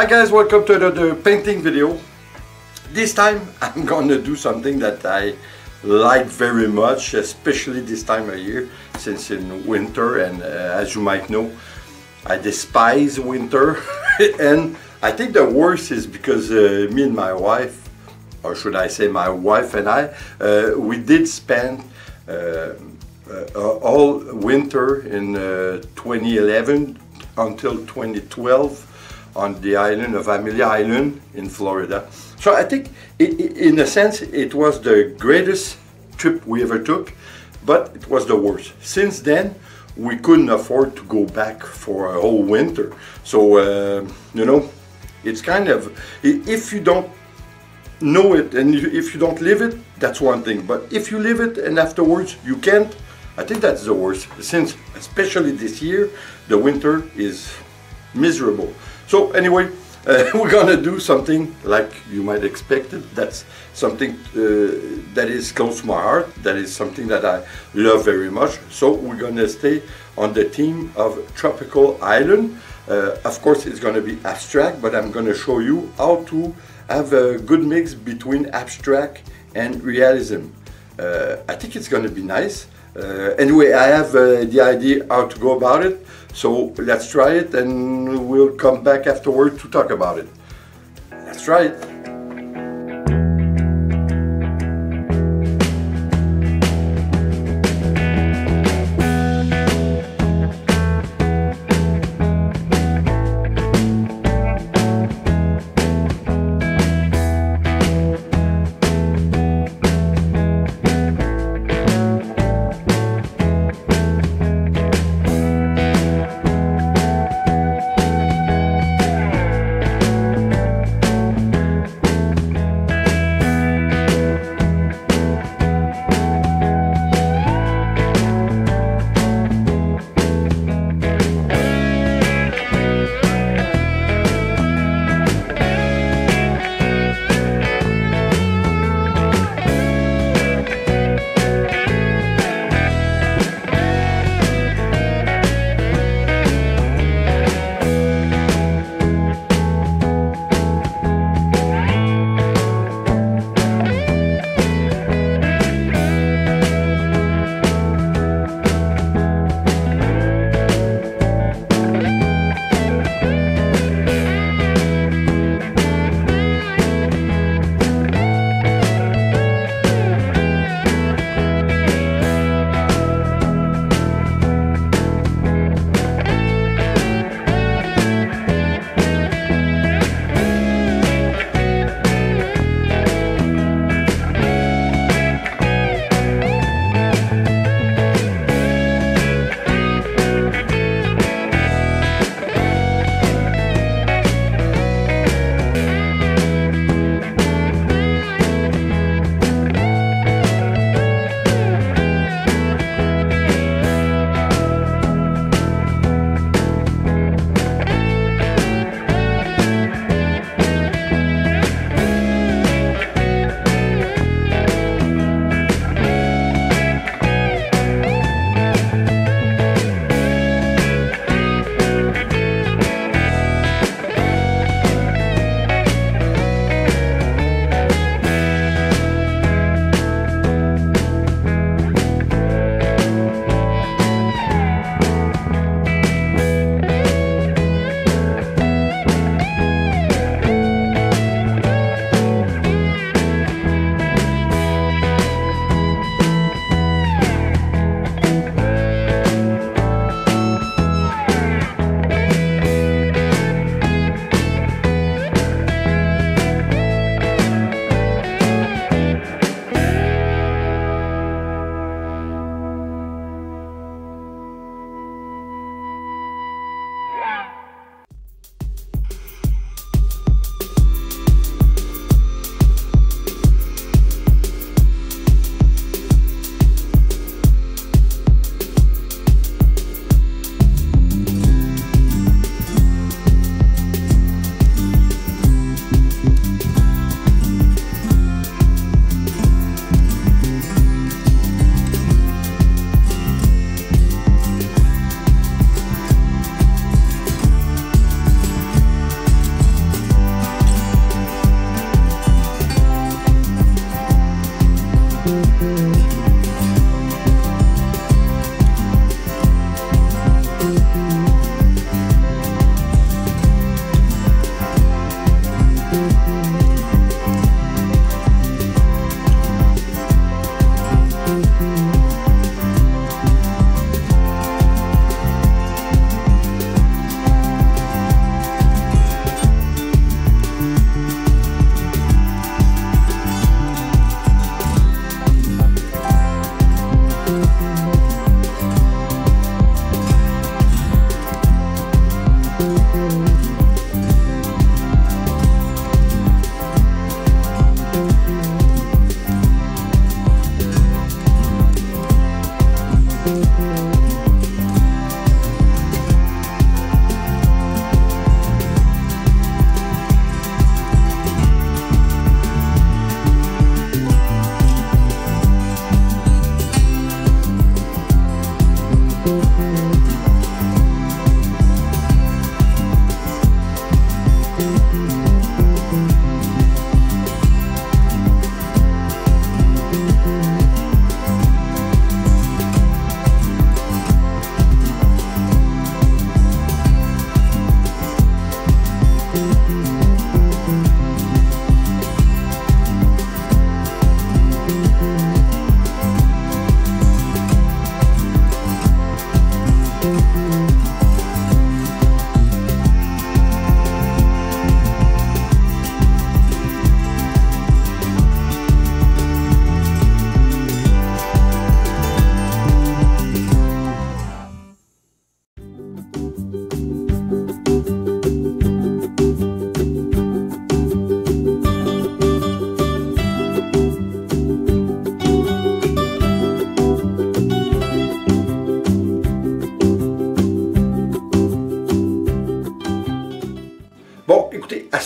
Hi guys, welcome to another painting video. This time I'm gonna do something that I like very much, especially this time of year, since in winter, and as you might know, I despise winter. And I think the worst is because me and my wife, or should I say my wife and I, we did spend all winter in 2011 until 2012 on the island of Amelia Island in Florida. So I think in a sense it was the greatest trip we ever took, but it was the worst. Since then we couldn't afford to go back for a whole winter. So you know, it's kind of, if you don't know it and if you don't live it, that's one thing, but if you live it and afterwards you can't, I think that's the worst, since especially this year the winter is miserable. So anyway, we're gonna do something like you might expect it. That's something that is close to my heart. That is something that I love very much. So we're gonna stay on the theme of tropical island. Of course it's gonna be abstract, but I'm gonna show you how to have a good mix between abstract and realism. I think it's gonna be nice. Anyway, I have the idea how to go about it, so let's try it and we'll come back afterward to talk about it. Let's try it.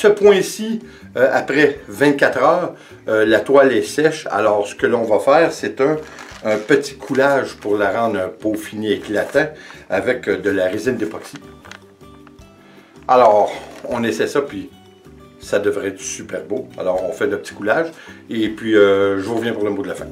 ce point-ci, après 24 heures, la toile est sèche. Alors, ce que l'on va faire, c'est un petit coulage pour la rendre un pot fini éclatant avec de la résine d'époxy. Alors, on essaie ça, puis ça devrait être super beau. Alors, on fait le petit coulage, et puis je vous reviens pour le mot de la fin.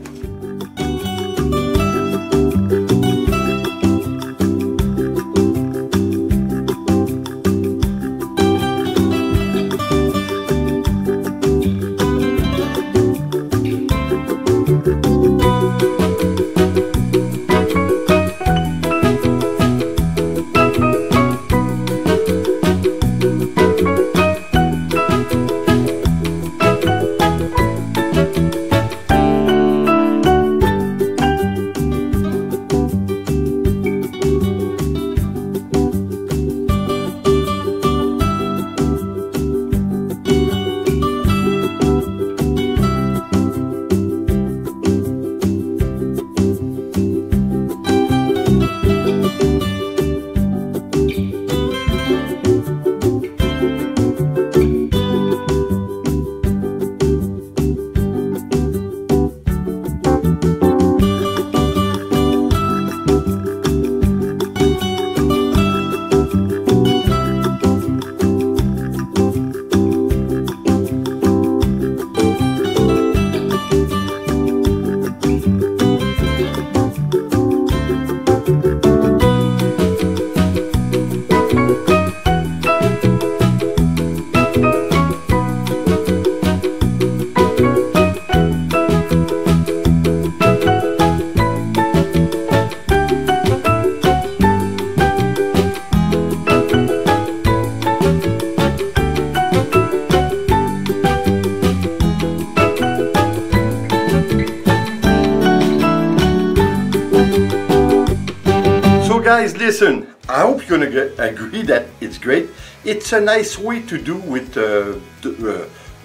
Guys, listen, I hope you're going to agree that it's great. It's a nice way to do with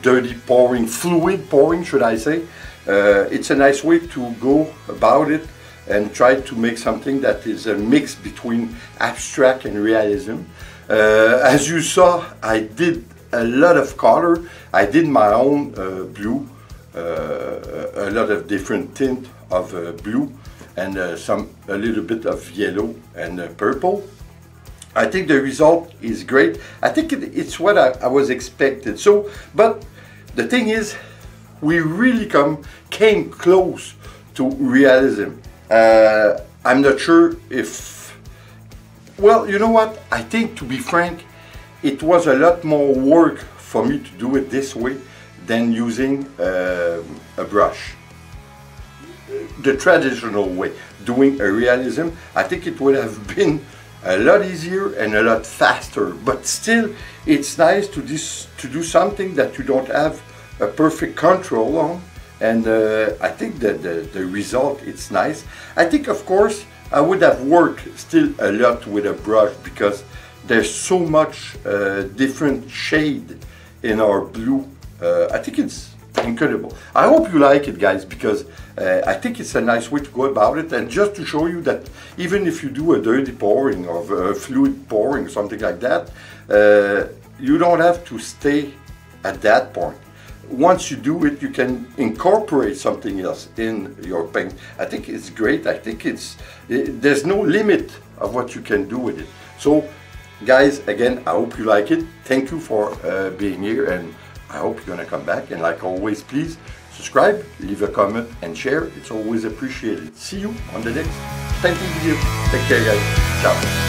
dirty pouring, fluid pouring, should I say. It's a nice way to go about it and try to make something that is a mix between abstract and realism. As you saw, I did a lot of color. I did my own blue, a lot of different tint of blue, and a little bit of yellow and purple. I think the result is great. I think it's what I was expected. So, but the thing is, we really came close to realism. I'm not sure if, well, you know what? I think, to be frank, it was a lot more work for me to do it this way than using a brush. The traditional way, doing a realism, I think it would have been a lot easier and a lot faster, but still it's nice to do something that you don't have a perfect control on, and I think that the result, it's nice. I think, of course, I would have worked still a lot with a brush because there's so much different shade in our blue. I think it's incredible. I hope you like it, guys, because I think it's a nice way to go about it, and just to show you that even if you do a dirty pouring or a fluid pouring, something like that, you don't have to stay at that point. Once you do it, you can incorporate something else in your paint. I think it's great. I think there's no limit of what you can do with it. So, guys, again, I hope you like it. Thank you for being here, and I hope you're gonna come back. And like always, please subscribe, leave a comment, and share. It's always appreciated. See you on the next painting video. Take care, guys. Ciao.